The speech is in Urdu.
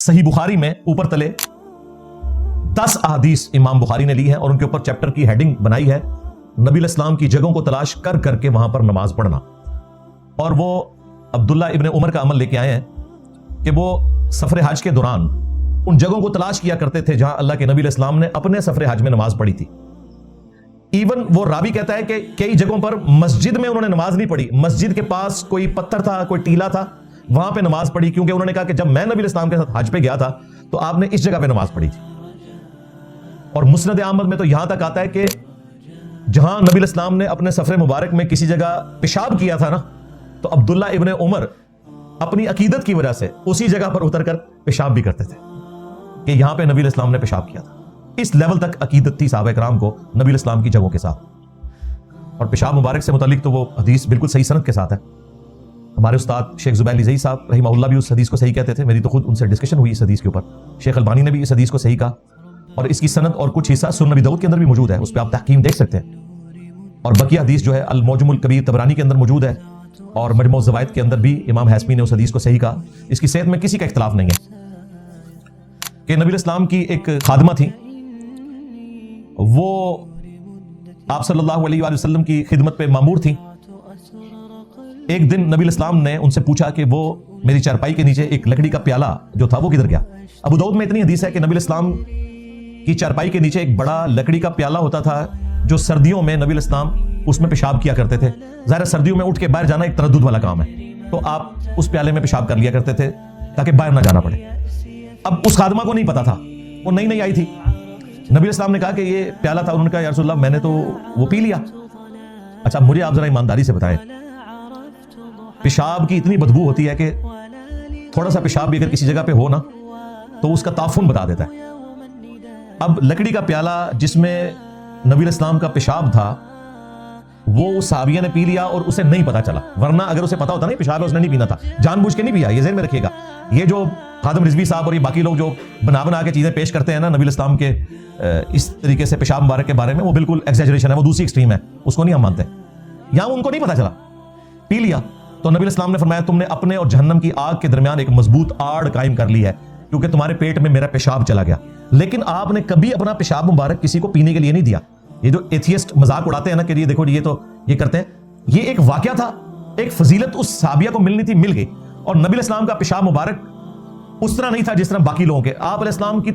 صحیح بخاری میں اوپر تلے 10 احادیث امام بخاری نے لی ہے اور ان کے اوپر چیپٹر کی ہیڈنگ بنائی ہے نبی علیہ السلام کی جگہوں کو تلاش کر کر کے وہاں پر نماز پڑھنا. اور وہ عبداللہ ابن عمر کا عمل لے کے آئے ہیں کہ وہ سفر حج کے دوران ان جگہوں کو تلاش کیا کرتے تھے جہاں اللہ کے نبی علیہ السلام نے اپنے سفر حج میں نماز پڑھی تھی. ایون وہ راوی کہتا ہے کہ کئی جگہوں پر مسجد میں انہوں نے نماز نہیں پڑھی, مسجد کے پاس کوئی پتھر تھا, کوئی ٹیلا تھا, وہاں پہ نماز پڑھی, کیونکہ انہوں نے کہا کہ جب میں نبی علیہ السلام کے ساتھ حج پہ گیا تھا تو آپ نے اس جگہ پہ نماز پڑھی تھی. اور مسند احمد میں تو یہاں تک آتا ہے کہ جہاں نبی علیہ السلام نے اپنے سفر مبارک میں کسی جگہ پیشاب کیا تھا نا, تو عبداللہ ابن عمر اپنی عقیدت کی وجہ سے اسی جگہ پر اتر کر پیشاب بھی کرتے تھے کہ یہاں پہ نبی علیہ السلام نے پیشاب کیا تھا. اس لیول تک عقیدت تھی صحابہ کرام کو نبی علیہ السلام کی جگہوں کے ساتھ. اور پیشاب مبارک سے متعلق تو وہ حدیث بالکل صحیح سند کے ساتھ ہے. ہمارے استاد شیخ زبیر علی زئی صاحب رحمہ اللہ بھی اس حدیث کو صحیح کہتے تھے. میری تو خود ان سے ڈسکشن ہوئی اس حدیث کے اوپر. شیخ البانی نے بھی اس حدیث کو صحیح کہا, اور اس کی سند اور کچھ حصہ سنن نبی داؤد کے اندر بھی موجود ہے, اس پہ آپ تحقیم دیکھ سکتے ہیں. اور بقیہ حدیث جو ہے المعجم الکبیر طبرانی کے اندر موجود ہے, اور مجموع الزوائد کے اندر بھی امام ہیثمی نے اس حدیث کو صحیح کہا. اس کی صحت میں کسی کا اختلاف نہیں ہے کہ نبی علیہ السلام کی ایک خادمہ تھی, وہ آپ صلی اللہ علیہ وآلہ وسلم کی خدمت پہ مامور تھیں. ایک دن نبی علیہ السلام نے ان سے پوچھا کہ وہ میری چارپائی کے نیچے ایک لکڑی کا پیالہ جو تھا وہ کدھر گیا. ابو داؤد میں اتنی حدیث ہے کہ نبی علیہ السلام کی چارپائی کے نیچے ایک بڑا لکڑی کا پیالہ ہوتا تھا جو سردیوں میں نبی علیہ السلام اس میں پیشاب کیا کرتے تھے. ظاہر سردیوں میں اٹھ کے باہر جانا ایک تردد والا کام ہے, تو آپ اس پیالے میں پیشاب کر لیا کرتے تھے تاکہ باہر نہ جانا پڑے. اب اس خادمہ کو نہیں پتا تھا, وہ نئی آئی تھی. نبی علیہ السلام نے کہا کہ یہ پیالہ تھا. انہوں نے کہا یا رسول اللہ میں نے تو وہ پی لیا. اچھا مجھے آپ ذرا ایمانداری سے بتائیں, پیشاب کی اتنی بدبو ہوتی ہے کہ تھوڑا سا پیشاب بھی اگر کسی جگہ پہ ہو نا تو اس کا تعفن بتا دیتا ہے. اب لکڑی کا پیالہ جس میں نبی علیہ السلام کا پیشاب تھا وہ صحابیہ نے پی لیا اور اسے نہیں پتا چلا, ورنہ اگر اسے پتا ہوتا نہیں پیشاب ہے اس نے نہیں پینا تھا, جان بوجھ کے نہیں پیا. یہ ذہن میں رکھیے گا. یہ جو خادم رضوی صاحب اور یہ باقی لوگ جو بنا کے چیزیں پیش کرتے ہیں نا نبی علیہ السلام کے اس طریقے سے پیشاب مبارک کے بارے میں, وہ بالکل ایگزیجریشن ہے, وہ دوسری ایکسٹریم ہے, اس کو نہیں ہم مانتے. یہاں ان کو نہیں پتا چلا, پی لیا. تو نبی علیہ السلام نے فرمایا تم نے اپنے اور جہنم کی آگ کے درمیان ایک مضبوط آڑ قائم کر لی ہے کیونکہ تمہارے پیٹ میں میرا پیشاب چلا گیا. لیکن آپ نے کبھی اپنا پیشاب مبارک کسی کو پینے کے لیے نہیں دیا. یہ جو ایتھیسٹ مذاق اڑاتے ہیں نا کہ یہ دیکھو یہ تو یہ کرتے ہیں, یہ ایک واقعہ تھا, ایک فضیلت اس صحابیہ کو ملنی تھی, مل گئی. اور نبی علیہ السلام کا پیشاب مبارک اس طرح نہیں تھا جس طرح باقی لوگوں کے. آپ علیہ السلام کی